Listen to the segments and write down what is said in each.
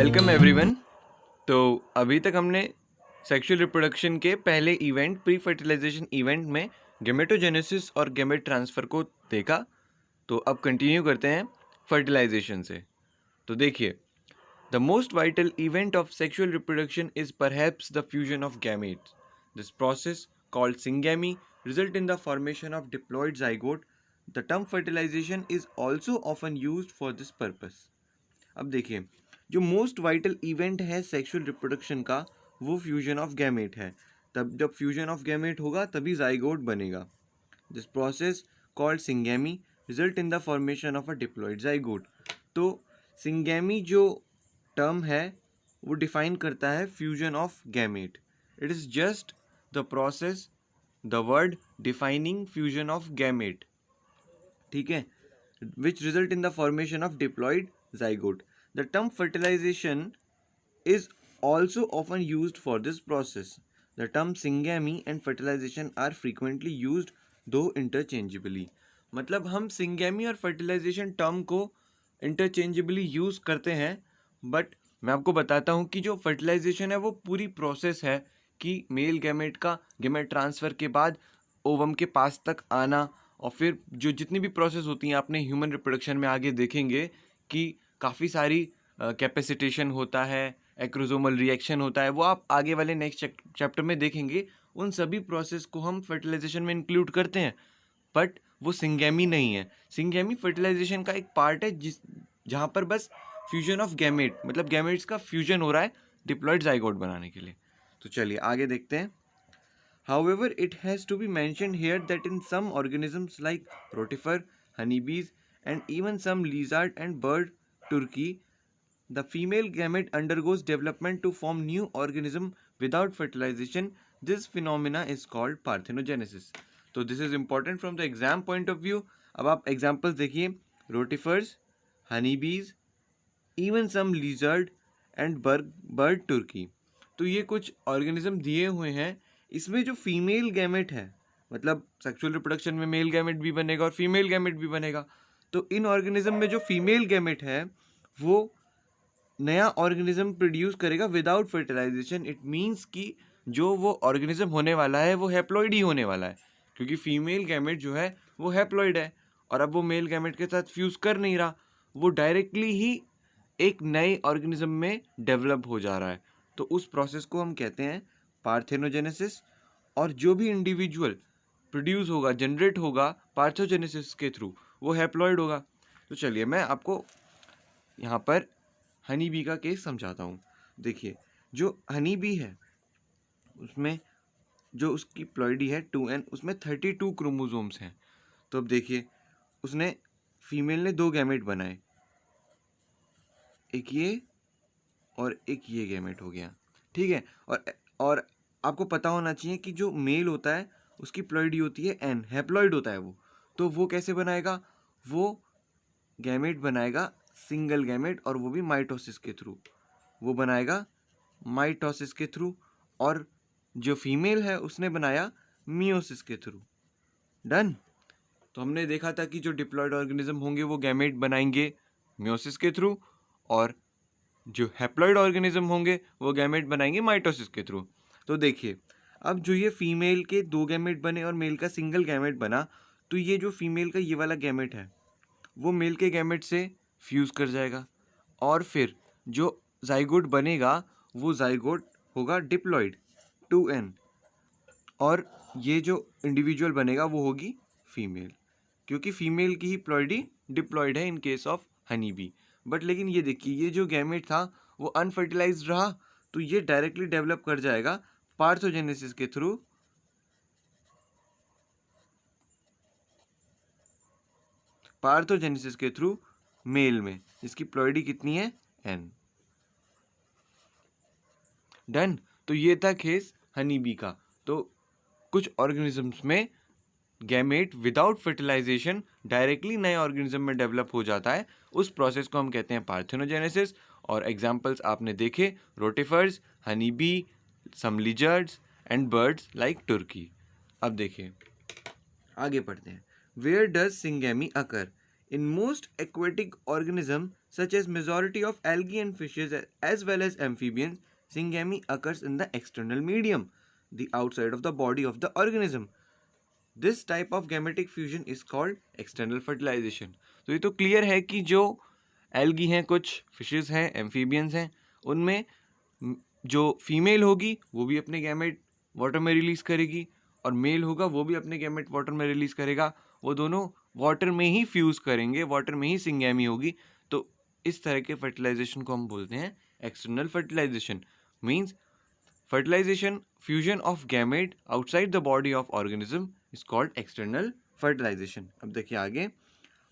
Welcome everyone. तो अभी तक हमने सेक्सुअल रिप्रोडक्शन के पहले इवेंट प्री फर्टिलाइजेशन इवेंट में गेमेटोजेनेसिस और गेमेट ट्रांसफ़र को देखा। तो अब कंटिन्यू करते हैं फर्टिलाइजेशन से। तो देखिए, the most vital event of sexual reproduction is perhaps the fusion of gametes. This process called syngamy result in the formation of diploid zygote. The term fertilization is also often used for this purpose. अब देखिए, जो most vital event है sexual reproduction का वो fusion of gamete है। तब जब fusion of gamete होगा तभी जाइगोट बनेगा। This process called syngamy result in the formation of a diploid zygote. तो सिंगैमी जो टर्म है वो डिफाइन करता है fusion of gamete. It is just the process, the word defining fusion of gamete, ठीक है, which result in the formation of diploid zygote. The term fertilization is also often used for this process. The term syngamy and fertilization are frequently used though interchangeably. मतलब हम syngamy और fertilisation term को interchangeably use करते हैं, but मैं आपको बताता हूँ कि जो फर्टिलाइजेशन है वो पूरी प्रोसेस है कि मेल गैमेट का गैमेट ट्रांसफ़र के बाद ओवम के पास तक आना, और फिर जो जितनी भी प्रोसेस होती हैं आपने ह्यूमन रिप्रोडक्शन में आगे देखेंगे कि काफ़ी सारी कैपेसिटेशन होता है, एक्रोसोमल रिएक्शन होता है, वो आप आगे वाले नेक्स्ट चैप्टर में देखेंगे। उन सभी प्रोसेस को हम फर्टिलाइजेशन में इंक्लूड करते हैं, बट वो सिंगैमी नहीं है। सिंगैमी फर्टिलाइजेशन का एक पार्ट है जहाँ पर बस फ्यूजन ऑफ गैमेट, मतलब गैमेट्स का फ्यूजन हो रहा है डिप्लॉइड जाइगोट बनाने के लिए। तो चलिए आगे देखते हैं। However, it has to be mentioned here that in some organisms like rotifer, honeybees, and even some lizard and bird turkey, the female gamete undergoes development to form new organism without fertilization. This phenomena is called parthenogenesis. तो this is important from the exam point of view. अब आप examples देखिए, rotifers, honeybees, even some lizard and bird turkey. तो ये कुछ organism दिए हुए हैं, इसमें जो फीमेल गैमेट है, मतलब सेक्सुअल रिप्रोडक्शन में मेल गैमेट भी बनेगा और फीमेल गैमेट भी बनेगा। तो इन ऑर्गेनिज्म में जो फीमेल गैमेट है वो नया ऑर्गेनिज्म प्रोड्यूस करेगा विदाउट फर्टिलाइजेशन। इट मीन्स कि जो वो ऑर्गेनिज्म होने वाला है वो हैप्लॉइड ही होने वाला है, क्योंकि फीमेल गैमेट जो है वो हैप्लॉइड है और अब वो मेल गैमेट के साथ फ्यूज़ कर नहीं रहा, वो डायरेक्टली ही एक नए ऑर्गेनिज्म में डेवलप हो जा रहा है। तो उस प्रोसेस को हम कहते हैं पार्थेनोजेनेसिस। और जो भी इंडिविजुअल प्रोड्यूस होगा, जनरेट होगा पार्थोजेनेसिस के थ्रू, वो हैप्लॉइड होगा। तो चलिए मैं आपको यहाँ पर हनी बी का केस समझाता हूँ। देखिए, जो हनी बी है उसमें जो उसकी प्लॉइडी है 2n, उसमें 32 क्रोमोसोम्स हैं। तो अब देखिए, उसने फीमेल ने 2 गैमेट बनाए, एक ये और एक ये गैमेट हो गया, ठीक है। और आपको पता होना चाहिए कि जो मेल होता है उसकी प्लॉइडी होती है n, हैप्लॉइड होता है वो। तो वो कैसे बनाएगा, वो गैमेट बनाएगा सिंगल गैमेट, और वो भी माइटोसिस के थ्रू, वो बनाएगा माइटोसिस के थ्रू। और जो फीमेल है उसने बनाया मियोसिस के थ्रू। डन। तो हमने देखा था कि जो डिप्लॉयड ऑर्गेनिज्म होंगे वो गैमेट बनाएंगे मियोसिस के थ्रू, और जो हैप्लॉइड ऑर्गेनिज्म होंगे वो गैमेट बनाएंगे माइटोसिस के थ्रू। तो देखिए, अब जो ये फीमेल के 2 गैमेट बने और मेल का सिंगल गैमेट बना, तो ये जो फीमेल का ये वाला गैमेट है वो मेल के गैमेट से फ्यूज़ कर जाएगा, और फिर जो जाइगोट बनेगा वो जाइगोट होगा डिप्लॉइड 2n, और ये जो इंडिविजुअल बनेगा वो होगी फीमेल, क्योंकि फीमेल की ही प्लॉइडी डिप्लॉइड है in case of honey bee. But लेकिन ये देखिए, ये जो गैमेट था वो अनफर्टिलाइज्ड रहा, तो ये डायरेक्टली डेवलप कर जाएगा पार्थोजेनेसिस के थ्रू, पार्थोजेनेसिस के थ्रू मेल में, जिसकी प्लॉइडी कितनी है n। डन। तो ये था केस हनी बी का। तो कुछ ऑर्गेनिजम्स में गैमेट विदाउट फर्टिलाइजेशन डायरेक्टली नए ऑर्गेनिज्म में डेवलप हो जाता है, उस प्रोसेस को हम कहते हैं पार्थेनोजेनेसिस। और एग्जांपल्स आपने देखे, rotifers, honey bee, some lizards and birds like turkey. अब देखिए आगे पढ़ते हैं। Where does syngamy occur? In most aquatic organism such as majority of algae and fishes as well as amphibians, syngamy occurs in the external medium, the outside of the body of the organism. This type of gametic fusion is called external fertilization. तो ये तो clear है कि जो algae हैं, कुछ fishes हैं, amphibians हैं, उनमें जो फीमेल होगी वो भी अपने गैमेट वाटर में रिलीज करेगी और मेल होगा वो भी अपने गैमेट वाटर में रिलीज करेगा। वो दोनों वाटर में ही फ्यूज करेंगे, वाटर में ही सिंगैमी होगी। तो इस तरह के फर्टिलाइजेशन को हम बोलते हैं external fertilization. Means fertilization fusion of gamete outside the body of organism is called external fertilization. अब देखिए आगे,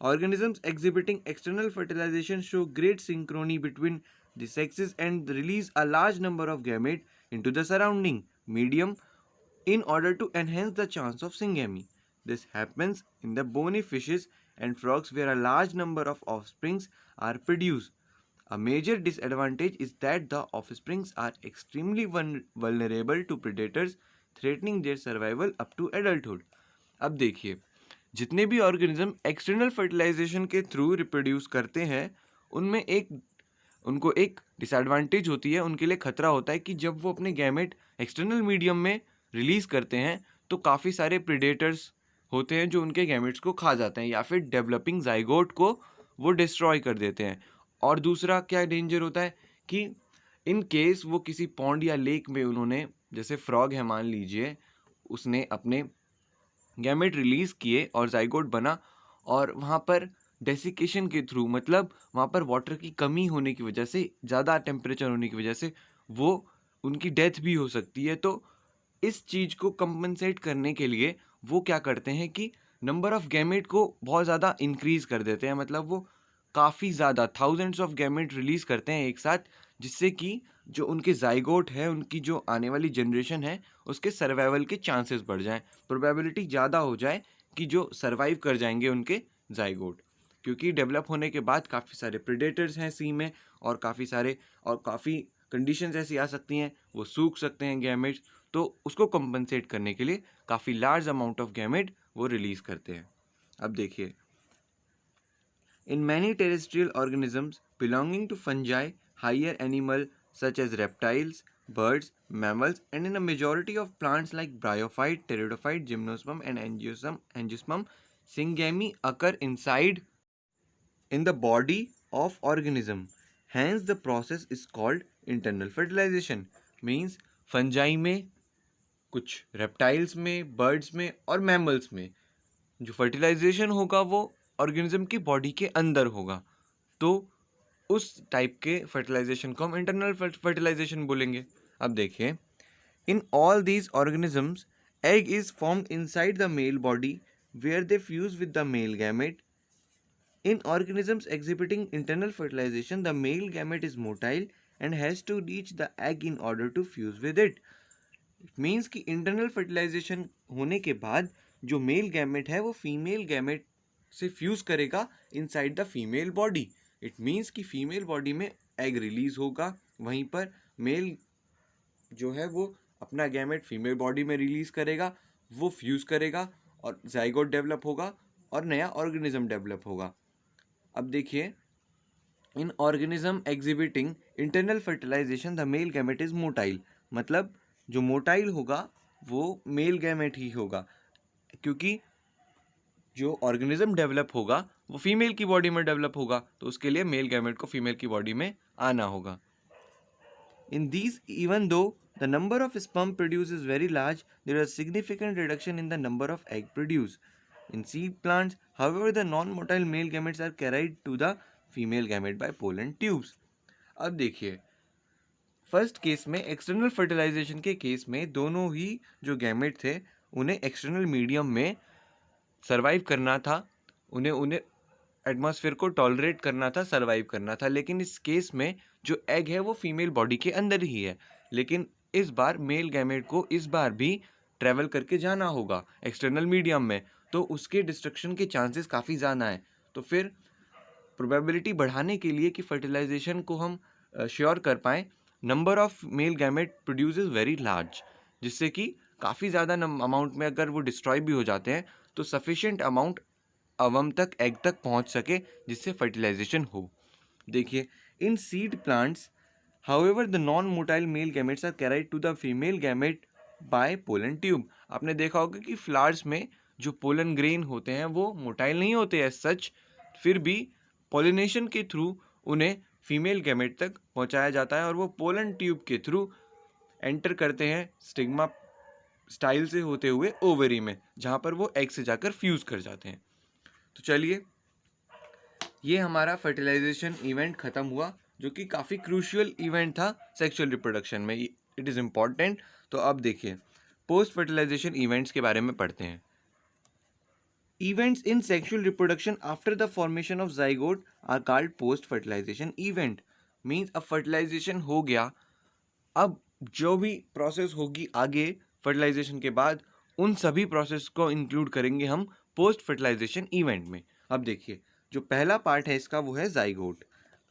organisms exhibiting external fertilization show great synchrony between the sexes and release a large number of gamete into the surrounding medium in order to enhance the chance of syngamy. This happens in the bony fishes and frogs where a large number of offsprings are produced. A major disadvantage is that the offsprings are extremely vulnerable to predators, threatening their survival up to adulthood. अब देखिए, जितने भी organism external fertilisation के through reproduce करते हैं उनमें उनको एक डिसएडवांटेज होती है, उनके लिए खतरा होता है कि जब वो अपने गैमेट एक्सटर्नल मीडियम में रिलीज करते हैं तो काफ़ी सारे प्रेडेटर्स होते हैं जो उनके गैमेट्स को खा जाते हैं या फिर डेवलपिंग जाइगोट को वो डिस्ट्रॉय कर देते हैं। और दूसरा क्या डेंजर होता है कि इन केस वो किसी पॉन्ड या लेक में उन्होंने, जैसे फ्रॉग है मान लीजिए, उसने अपने गैमेट रिलीज किए और जाइगोट बना और वहाँ पर डेसिकेशन के थ्रू, मतलब वहाँ पर वाटर की कमी होने की वजह से, ज़्यादा टेम्परेचर होने की वजह से वो उनकी डेथ भी हो सकती है। तो इस चीज़ को कंपनसेट करने के लिए वो क्या करते हैं कि नंबर ऑफ गैमेट को बहुत ज़्यादा इंक्रीज़ कर देते हैं, मतलब वो काफ़ी ज़्यादा थाउजेंड्स ऑफ गैमेट रिलीज़ करते हैं एक साथ, जिससे कि जो उनके जाइगोट है, उनकी जो आने वाली जनरेशन है, उसके सर्वाइवल के चांसेस बढ़ जाएं, प्रोबेबिलिटी ज़्यादा हो जाए कि जो सर्वाइव कर जाएंगे उनके जाइगोट। क्योंकि डेवलप होने के बाद काफ़ी सारे प्रेडेटर्स हैं सी में और काफ़ी कंडीशंस ऐसी आ सकती हैं, वो सूख सकते हैं गैमेट्स, तो उसको कंपनसेट करने के लिए काफ़ी लार्ज अमाउंट ऑफ गैमेट वो रिलीज़ करते हैं। अब देखिए, in many terrestrial organisms belonging to fungi, higher animals such as reptiles, birds, mammals, and in a majority of plants like bryophyte, pteridophyte, gymnosperm, and angiosperm, syngamy occur inside in the body of organism. Hence, the process is called internal fertilization. Means fungi में, कुछ reptiles में, birds में और mammals में जो fertilisation होगा वो organism की बॉडी के अंदर होगा। तो उस टाइप के फर्टिलाइजेशन को हम इंटरनल फर्टिलाइजेशन बोलेंगे। अब देखिए, in all these organisms egg is formed inside the male body where they fuse with the male gamete. In organisms exhibiting internal fertilization, the male gamete is motile and has to reach the egg in order to fuse with it. It means कि internal fertilization होने के बाद जो male gamete है वो female gamete से fuse करेगा inside the female body. It means कि फीमेल बॉडी में एग रिलीज होगा, वहीं पर मेल जो है वो अपना गैमेट फीमेल बॉडी में रिलीज करेगा, वो फ्यूज करेगा और जाइगोट डेवलप होगा और नया ऑर्गेनिज्म डेवलप होगा। अब देखिए, in organism exhibiting internal fertilization the male gamete is motile, मतलब जो मोटाइल होगा वो मेल गैमेट ही होगा, क्योंकि जो ऑर्गेनिज्म डेवलप होगा वो फीमेल की बॉडी में डेवलप होगा, तो उसके लिए मेल गैमेट को फीमेल की बॉडी में आना होगा। In these, even though the number of sperm produced is very large, there is a significant reduction in the number of egg produced. In seed plants, however, the non-motile male gametes are carried to the female gamete by pollen tubes. अब देखिए, first case में external fertilisation के case में दोनों ही जो gamete थे उन्हें external medium में सरवाइव करना था, उन्हें एटमॉस्फेयर को टॉलरेट करना था, सरवाइव करना था। लेकिन इस केस में जो एग है वो फीमेल बॉडी के अंदर ही है, लेकिन इस बार मेल गैमेट को इस बार भी ट्रैवल करके जाना होगा एक्सटर्नल मीडियम में, तो उसके डिस्ट्रक्शन के चांसेस काफ़ी ज़्यादा हैं। तो फिर प्रोबेबिलिटी बढ़ाने के लिए कि फर्टिलाइजेशन को हम श्योर कर पाएँ, number of male gamete produce is very large, जिससे कि काफ़ी ज़्यादा अमाउंट में अगर वो डिस्ट्रॉय भी हो जाते हैं तो सफिशिएंट अमाउंट अवम तक, एग तक पहुंच सके जिससे फर्टिलाइजेशन हो। देखिए, in seed plants however the non motile male gametes are carried to the female gamete by pollen tube. आपने देखा होगा कि फ्लावर्स में जो पोलन ग्रेन होते हैं वो मोटाइल नहीं होते एज सच, फिर भी पॉलिनेशन के थ्रू उन्हें फीमेल गैमेट तक पहुंचाया जाता है और वो पोलन ट्यूब के थ्रू एंटर करते हैं स्टिग्मा स्टाइल से होते हुए ओवरी में, जहाँ पर वो एग से जाकर फ्यूज कर जाते हैं। तो चलिए, ये हमारा फर्टिलाइजेशन इवेंट खत्म हुआ, जो कि काफ़ी क्रूशियल इवेंट था सेक्सुअल रिप्रोडक्शन में, इट इज़ इम्पॉर्टेंट। तो अब देखिए, पोस्ट फर्टिलाइजेशन इवेंट्स के बारे में पढ़ते हैं। Events in sexual reproduction after the formation of zygote are called post fertilization event. Means अब फर्टिलाइजेशन हो गया, अब जो भी प्रोसेस होगी आगे फर्टिलाइजेशन के बाद, उन सभी प्रोसेस को इंक्लूड करेंगे हम पोस्ट फर्टिलाइजेशन इवेंट में। अब देखिए, जो पहला पार्ट है इसका वो है जाइगोट,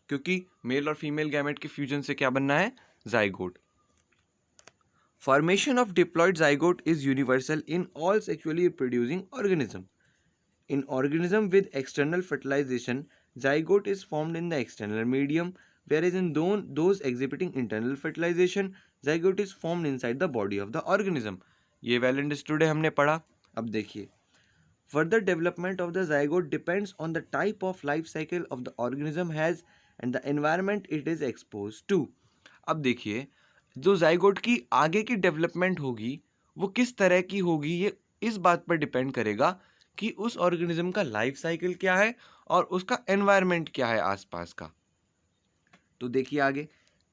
क्योंकि मेल और फीमेल गैमेट के फ्यूजन से क्या बनना है, zygote. Formation of diploid zygote is universal in all sexually reproducing organism. In organism with external fertilization, zygote is formed in the external medium, whereas in those exhibiting internal fertilization, zygote is formed inside the body of the organism. ये well understood है, हमने पढ़ा। अब देखिए, further development of the zygote depends on the type of life cycle of the organism has and the environment it is exposed to. अब देखिए, जो zygote की आगे की डेवलपमेंट होगी वो किस तरह की होगी, ये इस बात पर डिपेंड करेगा कि उस ऑर्गेनिज्म का लाइफ साइकिल क्या है और उसका एनवायरनमेंट क्या है आसपास का। तो देखिए, आगे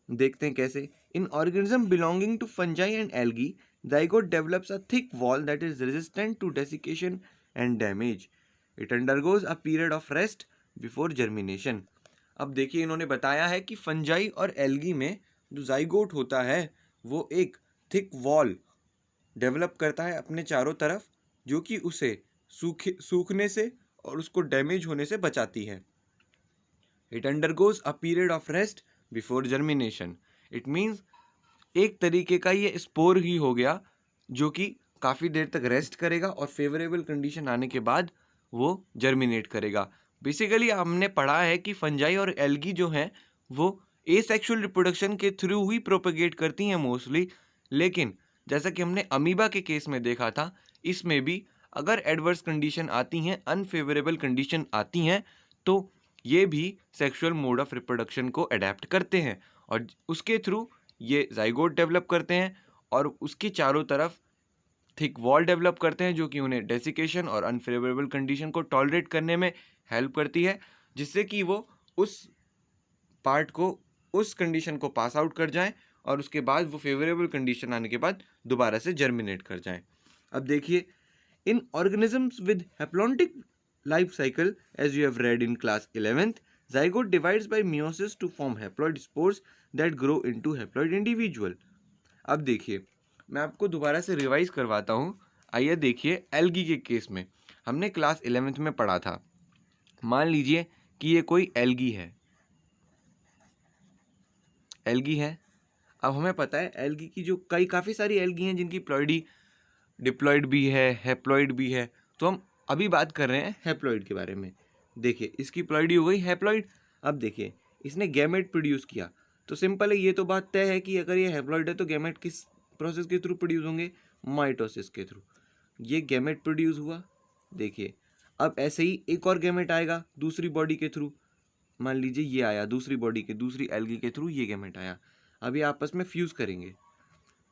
देखते हैं कैसे। In organism belonging to fungi and algae, zygote develops a thick wall that is resistant to desiccation and damage. It undergoes a period of rest before germination. अब देखिए, इन्होंने बताया है कि फंजाई और एल्गी में जो जाइगोट होता है वो एक थिक वॉल डेवलप करता है अपने चारों तरफ, जो कि उसे सूखने से और उसको डैमेज होने से बचाती है। It undergoes a period of rest before germination. It means एक तरीके का ये स्पोर ही हो गया जो कि काफ़ी देर तक रेस्ट करेगा और फेवरेबल कंडीशन आने के बाद वो जर्मिनेट करेगा। बेसिकली हमने पढ़ा है कि फंजाई और एल्गी जो हैं वो एसेक्सुअल रिप्रोडक्शन के थ्रू ही प्रोपेगेट करती हैं मोस्टली, लेकिन जैसा कि हमने अमीबा के केस में देखा था, इसमें भी अगर एडवर्स कंडीशन आती हैं, अनफेवरेबल कंडीशन आती हैं, तो ये भी सेक्सुअल मोड ऑफ रिप्रोडक्शन को अडेप्ट करते हैं और उसके थ्रू ये जाइगोट डेवलप करते हैं और उसके चारों तरफ थिक वॉल डेवलप करते हैं, जो कि उन्हें डेसिकेशन और अनफेवरेबल कंडीशन को टॉलरेट करने में हेल्प करती है, जिससे कि वो उस पार्ट को, उस कंडीशन को पास आउट कर जाएं और उसके बाद वो फेवरेबल कंडीशन आने के बाद दोबारा से जर्मिनेट कर जाएं। अब देखिए, in organisms with haplontic life cycle, as you have read in class 11th, zygote divides by meiosis to form haploid spores that grow into haploid individual. अब देखिए, मैं आपको दोबारा से रिवाइज करवाता हूँ। आइए देखिए, एल्गी के केस में हमने क्लास 11th में पढ़ा था। मान लीजिए कि ये कोई एल्गी है, अब हमें पता है एल्गी की जो काफ़ी सारी एल्गी हैं जिनकी प्लॉइडी डिप्लॉइड भी है, हैप्लॉइड भी है। तो हम अभी बात कर रहे हैं हैप्लॉइड के बारे में। देखिए, इसकी प्लॉइडी हो गई हैप्लॉइड। अब देखिए, इसने गैमेट प्रोड्यूस किया, तो सिंपल है, ये तो बात तय है कि अगर ये हैप्लॉइड है तो गैमेट किस प्रोसेस के थ्रू प्रोड्यूस होंगे, माइटोसिस के थ्रू। ये गैमेट प्रोड्यूस हुआ। देखिए, अब ऐसे ही एक और गैमेट आएगा दूसरी बॉडी के थ्रू। मान लीजिए ये आया दूसरी बॉडी के, दूसरी एल्गी के थ्रू ये गैमेट आया। अब ये आपस में फ्यूज़ करेंगे,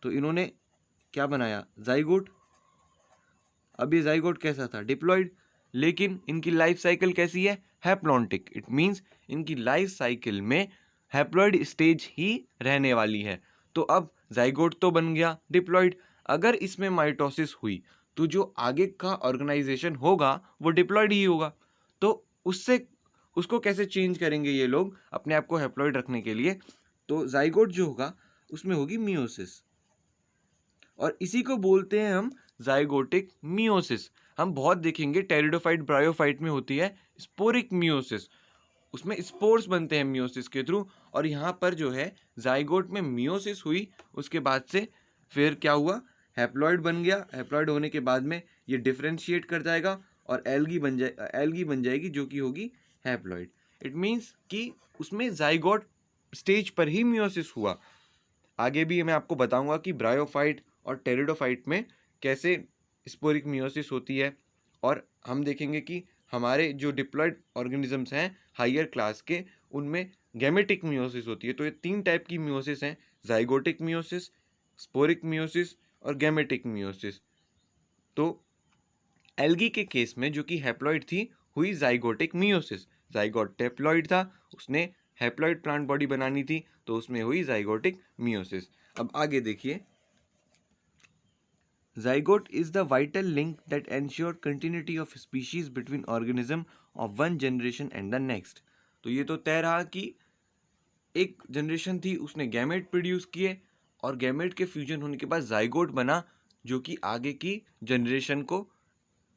तो इन्होंने क्या बनाया, जाइगोट। अब ये जाइगोट कैसा था, डिप्लॉइड, लेकिन इनकी लाइफ साइकिल कैसी है, हैप्लॉन्टिक। इट मीन्स इनकी लाइफ साइकिल में हैप्लॉइड स्टेज ही रहने वाली है। तो अब जाइगोट तो बन गया डिप्लॉइड, अगर इसमें माइटोसिस हुई तो जो आगे का ऑर्गेनाइजेशन होगा वो डिप्लॉइड ही होगा। तो उसको कैसे चेंज करेंगे ये लोग अपने आप को हैप्लॉइड रखने के लिए, तो जाइगोट जो होगा उसमें होगी मियोसिस, और इसी को बोलते हैं हम जाइगोटिक मियोसिस। हम बहुत देखेंगे टेरिडोफाइट ब्रायोफाइट में होती है स्पोरिक मियोसिस, उसमें स्पोर्स बनते हैं मियोसिस के थ्रू, और यहाँ पर जो है जाइगोट में मियोसिस हुई, उसके बाद से फिर क्या हुआ, हैप्लॉइड बन गया। हैप्लॉइड होने के बाद में ये डिफ्रेंशिएट कर जाएगा और एल्गी बन जाएगी जो कि होगी हैप्लॉइड। इट मीन्स कि उसमें जाइगोट स्टेज पर ही मियोसिस हुआ। आगे भी मैं आपको बताऊंगा कि ब्रायोफाइट और टेरिडोफाइट में कैसे स्पोरिक मियोसिस होती है, और हम देखेंगे कि हमारे जो डिप्लॉयड ऑर्गेनिजम्स हैं हायर क्लास के, उनमें गैमेटिक मियोसिस होती है। तो ये 3 टाइप की मियोसिस हैं, जाइगोटिक मियोसिस, स्पोरिक मियोसिस और गैमेटिक मियोसिस। तो एल्गी के केस में जो कि हैप्लॉइड थी, हुई जाइगोटिक मियोसिस। जाइगोट हैप्लॉइड था, उसने हैप्लॉइड प्लांट बॉडी बनानी थी, तो उसमें हुई जाइगोटिक मियोसिस। अब आगे देखिए, zygote is the vital link that ensure continuity of species between organism of one generation and the next। तो ये तो तय रहा कि एक जनरेशन थी, उसने गैमेट प्रोड्यूस किए, और गैमेट के फ्यूजन होने के बाद जाइगोट बना, जो कि आगे की जनरेशन को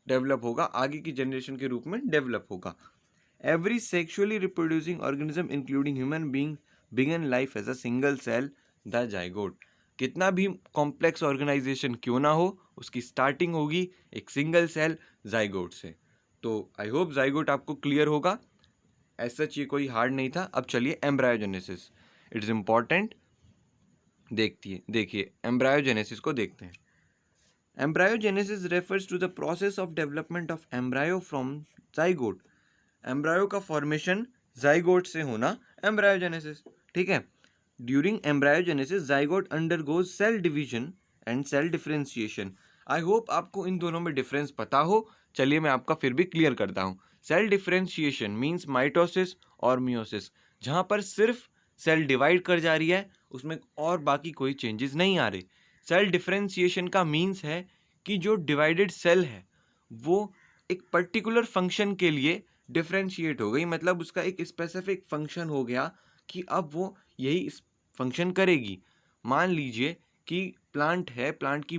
डेवलप होगा, आगे की जनरेशन के रूप में डेवलप होगा। Every sexually reproducing organism including human being began life as a single cell, the zygote. कितना भी कॉम्प्लेक्स ऑर्गेनाइजेशन क्यों ना हो, उसकी स्टार्टिंग होगी एक सिंगल सेल जाइगोट से। तो आई होप जाइगोट आपको क्लियर होगा। एज सच ये कोई हार्ड नहीं था। अब चलिए एम्ब्रायोजेनेसिस, इट इज़ इम्पॉर्टेंट। देखिए एम्ब्रायोजेनेसिस को देखते हैं। Embryogenesis refers to the process of development of embryo from zygote. Embryo का फॉर्मेशन जाइगोट से होना एम्ब्रायोजेनेसिस, ठीक है। During embryogenesis zygote undergoes cell division and cell differentiation. I hope आपको इन दोनों में डिफरेंस पता हो। चलिए मैं आपका फिर भी क्लियर करता हूँ। सेल डिफरेंशिएशन मीन्स माइटोसिस और मियोसिस, जहाँ पर सिर्फ सेल डिवाइड कर जा रही है, उसमें और बाकी कोई चेंजेस नहीं आ रहे। सेल डिफरेंशिएशन का मीन्स है कि जो डिवाइडेड सेल है वो एक पर्टिकुलर फंक्शन के लिए डिफरेंशिएट हो गई, मतलब उसका एक स्पेसिफिक फंक्शन हो गया कि अब वो यही फंक्शन करेगी। मान लीजिए कि प्लांट है, प्लांट की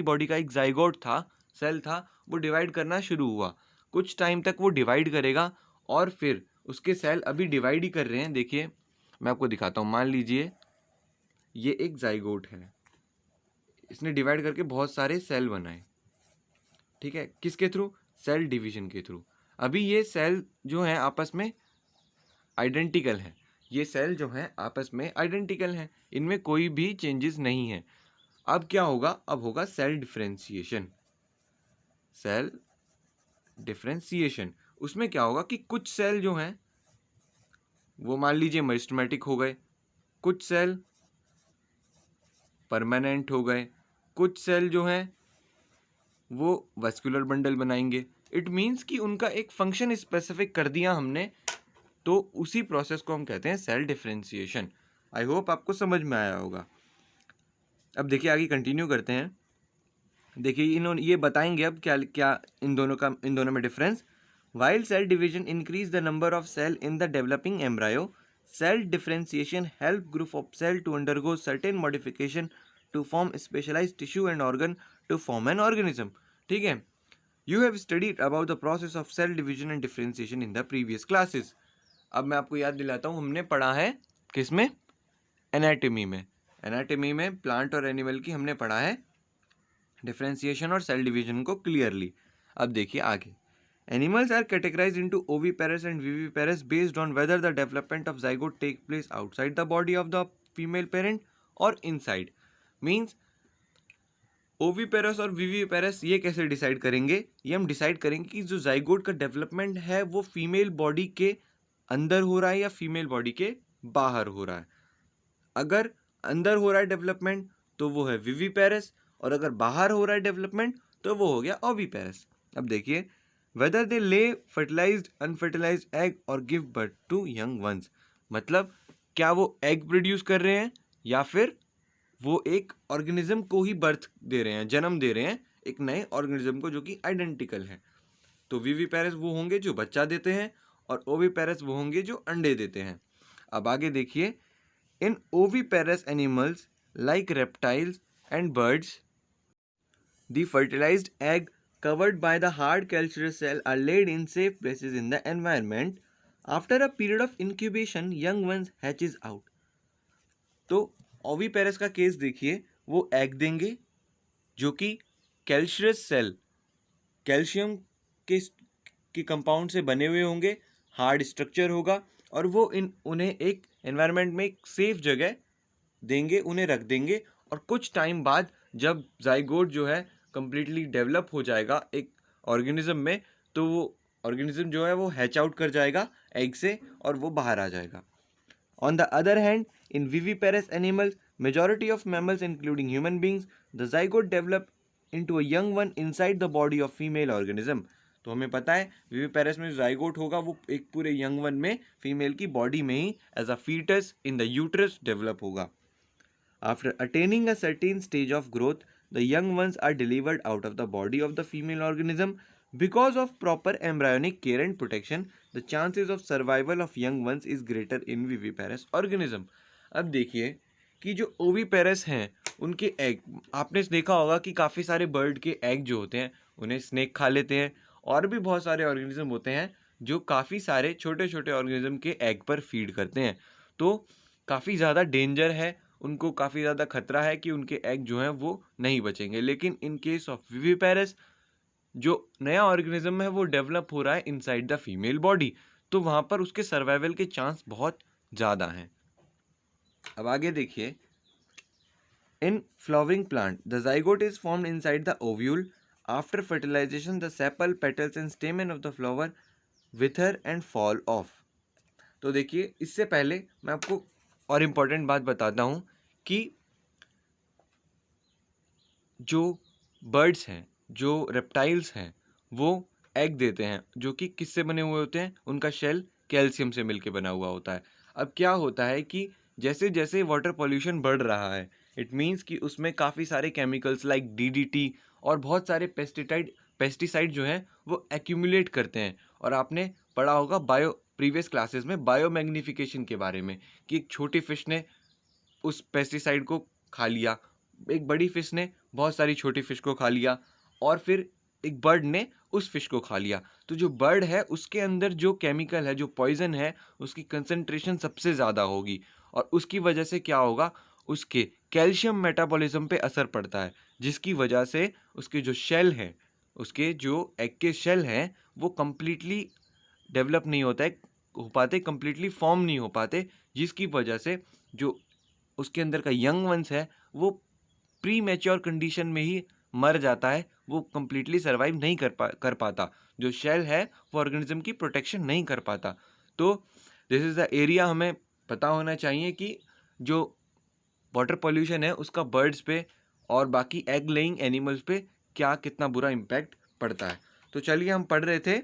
बॉडी का एक जाइगोट था, सेल था, वो डिवाइड करना शुरू हुआ। कुछ टाइम तक वो डिवाइड करेगा, और फिर उसके सेल अभी डिवाइड ही कर रहे हैं। देखिए मैं आपको दिखाता हूँ। मान लीजिए ये एक जाइगोट है, इसने डिवाइड करके बहुत सारे सेल बनाए, ठीक है। किसके थ्रू? सेल डिवीजन के थ्रू। अभी ये सेल जो है आपस में आइडेंटिकल है, ये सेल जो है आपस में आइडेंटिकल हैं, इनमें कोई भी चेंजेस नहीं है। अब क्या होगा? अब होगा सेल डिफरेंशिएशन। सेल डिफरेंशिएशन, उसमें क्या होगा कि कुछ सेल जो हैं वो मान लीजिए मेरिस्टेमेटिक हो गए, कुछ सेल परमानेंट हो गए, कुछ सेल जो हैं वो वैस्कुलर बंडल बनाएंगे। इट मीन्स कि उनका एक फंक्शन स्पेसिफिक कर दिया हमने, तो उसी प्रोसेस को हम कहते हैं सेल डिफरेंशिएशन। आई होप आपको समझ में आया होगा। अब देखिए आगे कंटिन्यू करते हैं। देखिए इन्होंने ये बताएंगे अब क्या क्या इन दोनों में difference. While cell division increase the number of cell in the developing embryo, cell differentiation help group of cell to undergo certain modification to form specialized tissue and organ to form an organism, ठीक है। You have studied about the process of cell division and differentiation in the previous classes. अब मैं आपको याद दिलाता हूँ, हमने पढ़ा है किसमें? एनाटॉमी में। एनाटॉमी में प्लांट और एनिमल की हमने पढ़ा है डिफरेंशिएशन और सेल डिवीजन को क्लियरली। अब देखिए आगे। Animals are categorized into oviparous and viviparous based on whether the development of zygote take place outside the body of the female parent और इनसाइड। मींस ओविपेरस और विविपेरस ये कैसे डिसाइड करेंगे? ये हम डिसाइड करेंगे कि जो जाइगोट का डेवलपमेंट है वो फीमेल बॉडी के अंदर हो रहा है या फीमेल बॉडी के बाहर हो रहा है। अगर अंदर हो रहा है डेवलपमेंट तो वो है विविपेरस, और अगर बाहर हो रहा है डेवलपमेंट तो वो हो गया ओविपेरस। अब देखिए, whether they lay fertilized unfertilized egg और give birth to young ones, मतलब क्या वो एग प्रोड्यूस कर रहे हैं या फिर वो एक ऑर्गेनिज्म को ही बर्थ दे रहे हैं, जन्म दे रहे हैं एक नए ऑर्गेनिज्म को जो कि आइडेंटिकल है। तो विविपेरस वो होंगे जो बच्चा देते हैं, और ओविपेरस वो होंगे जो अंडे देते हैं। अब आगे देखिए, in oviparous animals like reptiles and birds, the fertilized egg covered by the hard calcareous cell are laid in safe places in the environment. After a period of incubation, young ones hatches out. तो oviparous का case देखिए, वो egg देंगे जो कि कैल्शियस cell, calcium के compound से बने हुए होंगे, हार्ड स्ट्रक्चर होगा और वो उन्हें एक एनवायरनमेंट में एक सेफ जगह देंगे, उन्हें रख देंगे। और कुछ टाइम बाद जब जाइगोट जो है कम्प्लीटली डेवलप हो जाएगा एक ऑर्गेनिज्म में, तो वो ऑर्गेनिज्म जो है वो हैच आउट कर जाएगा एग से और वो बाहर आ जाएगा। On the other hand, in viviparous animals, majority of mammals including human beings, the zygote develop into a young one inside the body of female organism. तो हमें पता है विविपेरस में जाइगोट होगा वो एक पूरे यंग वन में फीमेल की बॉडी में ही as a foetus in the uterus develop होगा। After attaining a certain stage of growth, the young ones are delivered out of the body of the female organism. Because of proper embryonic care and protection, the chances of survival of young ones is greater in viviparous organism. अब देखिए कि जो oviparous हैं उनके egg, आपने देखा होगा कि काफ़ी सारे बर्ड के एग जो होते हैं उन्हें स्नेक खा लेते हैं, और भी बहुत सारे ऑर्गेनिज्म होते हैं जो काफ़ी सारे छोटे छोटे ऑर्गेनिज्म के एग पर फीड करते हैं। तो काफ़ी ज़्यादा डेंजर है, उनको काफ़ी ज़्यादा खतरा है कि उनके एग जो हैं वो नहीं बचेंगे। लेकिन इन केस ऑफ विविपेरस जो नया ऑर्गेनिज्म है वो डेवलप हो रहा है इनसाइड द फीमेल बॉडी, तो वहाँ पर उसके सर्वाइवल के चांस बहुत ज़्यादा हैं। अब आगे देखिए, in flowering plant the zygote is formed inside the ovule. After fertilisation the sepal petals and stamen of the flower wither and fall off. तो देखिए इससे पहले मैं आपको और इम्पोर्टेंट बात बताता हूँ कि जो बर्ड्स हैं, जो रेप्टाइल्स हैं, वो एग देते हैं जो कि किससे बने हुए होते हैं, उनका शेल कैल्शियम से मिलके बना हुआ होता है। अब क्या होता है कि जैसे जैसे वाटर पॉल्यूशन बढ़ रहा है, इट मीन्स कि उसमें काफ़ी सारे केमिकल्स लाइक डीडीटी और बहुत सारे पेस्टिसाइड जो हैं वो एक्यूमुलेट करते हैं। और आपने पढ़ा होगा प्रीवियस क्लासेस में बायोमैग्निफिकेशन के बारे में कि एक छोटी फिश ने उस पेस्टिसाइड को खा लिया, एक बड़ी फिश ने बहुत सारी छोटी फिश को खा लिया, और फिर एक बर्ड ने उस फिश को खा लिया। तो जो बर्ड है उसके अंदर जो केमिकल है, जो पॉइजन है, उसकी कंसंट्रेशन सबसे ज़्यादा होगी, और उसकी वजह से क्या होगा, उसके कैल्शियम मेटाबॉलिज्म पे असर पड़ता है, जिसकी वजह से उसके जो शेल हैं, उसके जो एग के शेल हैं वो कम्प्लीटली डेवलप नहीं हो पाते, कम्प्लीटली फॉर्म नहीं हो पाते, जिसकी वजह से जो उसके अंदर का यंग वंस है वो प्री मैच्योर कंडीशन में ही मर जाता है, वो कम्प्लीटली सर्वाइव नहीं कर पाता। जो शेल है वो ऑर्गेनिज्म की प्रोटेक्शन नहीं कर पाता। तो दिस इज़ द एरिया हमें पता होना चाहिए कि जो वाटर पॉल्यूशन है उसका बर्ड्स पे और बाकी एग लेइंग एनिमल्स पे क्या कितना बुरा इम्पैक्ट पड़ता है। तो चलिए हम पढ़ रहे थे,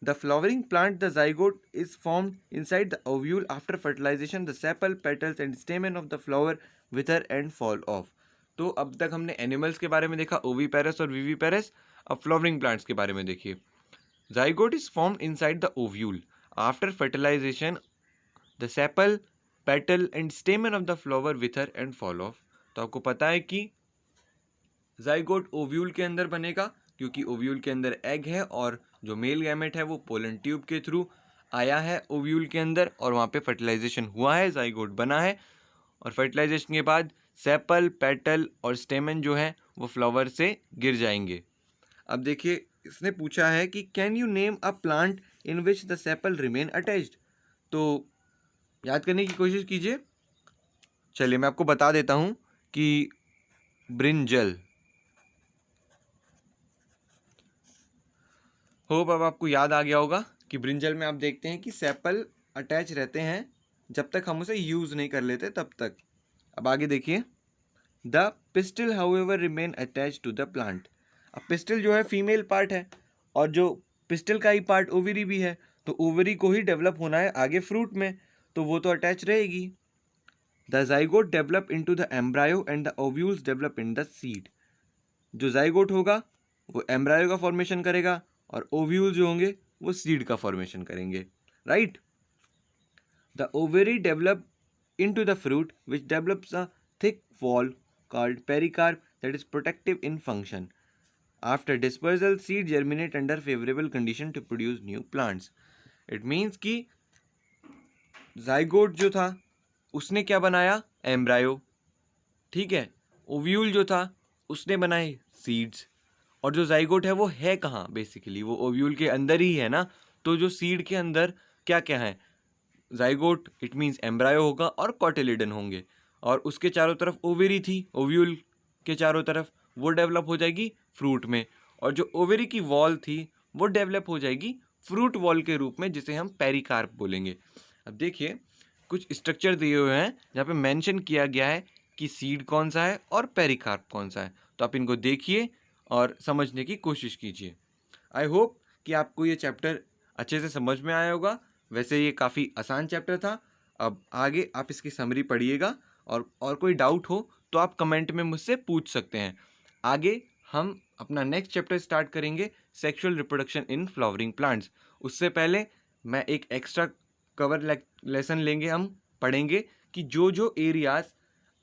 the flowering plant the zygote is formed inside the ovule after fertilisation the sepal petals and stamen of the flower wither and fall off. तो अब तक हमने एनिमल्स के बारे में देखा, ओवीपेरस और विविपेरस। अब फ्लावरिंग प्लांट्स के बारे में देखिए। Zygote is formed inside the ovule after fertilisation the sepal petal and stamen of the flower wither and fall off. तो आपको पता है कि जाइगोट ओव्यूल के अंदर बनेगा क्योंकि ओव्यूल के अंदर एग है, और जो मेल गैमेट है वो पोलन ट्यूब के थ्रू आया है ओव्यूल के अंदर, और वहाँ पे फर्टिलाइजेशन हुआ है, जाइगोट बना है, और फर्टिलाइजेशन के बाद सेपल पेटल और स्टेमन जो है वो फ्लावर से गिर जाएंगे। अब देखिए इसने पूछा है कि can you name a plant in which the sepal remain attached. तो याद करने की कोशिश कीजिए। चलिए मैं आपको बता देता हूँ कि ब्रिंजल, होप अब आपको याद आ गया होगा कि ब्रिंजल में आप देखते हैं कि सेपल अटैच रहते हैं जब तक हम उसे यूज़ नहीं कर लेते तब तक। अब आगे देखिए, the pistil however remain attach to the plant. अब पिस्टल जो है फीमेल पार्ट है, और जो पिस्टल का ही पार्ट ओवरी भी है, तो ओवरी को ही डेवलप होना है आगे फ्रूट में, तो वो तो अटैच रहेगी। The zygote develop into the embryo and the ovules develop in the seed. जो जाइगोट होगा वो एम्ब्रायो का फॉर्मेशन करेगा, और ओव्यूल जो होंगे वो सीड का फॉर्मेशन करेंगे, right. The ovary develop into the fruit which develops a thick wall called pericarp that is protective in function. After dispersal seed germinate under favourable condition to produce new plants. It means कि जाइगोट जो था उसने क्या बनाया, embryo, ठीक है। Ovule जो था उसने बनाए सीड्स, और जो जाइगोट है वो है कहाँ, बेसिकली वो ओव्यूल के अंदर ही है ना। तो जो सीड के अंदर क्या क्या है। जाइगोट इट मीन्स एम्ब्रायो होगा और कॉटिलिडन होंगे, और उसके चारों तरफ ओवेरी थी, ओव्यूल के चारों तरफ, वो डेवलप हो जाएगी फ्रूट में, और जो ओवेरी की वॉल थी वो डेवलप हो जाएगी फ्रूट वॉल के रूप में, जिसे हम पेरिकार्प बोलेंगे। अब देखिए कुछ स्ट्रक्चर दिए हुए हैं जहाँ पे मेंशन किया गया है कि सीड कौन सा है और पेरिकार्प कौन सा है, तो आप इनको देखिए और समझने की कोशिश कीजिए। आई होप कि आपको ये चैप्टर अच्छे से समझ में आया होगा। वैसे ये काफ़ी आसान चैप्टर था। अब आगे आप इसकी समरी पढ़िएगा, और कोई डाउट हो तो आप कमेंट में मुझसे पूछ सकते हैं। आगे हम अपना नेक्स्ट चैप्टर स्टार्ट करेंगे, sexual reproduction in flowering plants. उससे पहले मैं एक एक्स्ट्रा कवर लेसन लेंगे, हम पढ़ेंगे कि जो जो एरियाज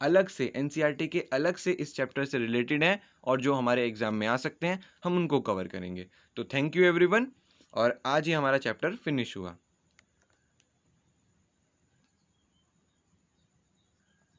अलग से एनसीईआरटी के अलग से इस चैप्टर से रिलेटेड हैं और जो हमारे एग्जाम में आ सकते हैं, हम उनको कवर करेंगे। तो थैंक यू एवरीवन, और आज ही हमारा चैप्टर फिनिश हुआ।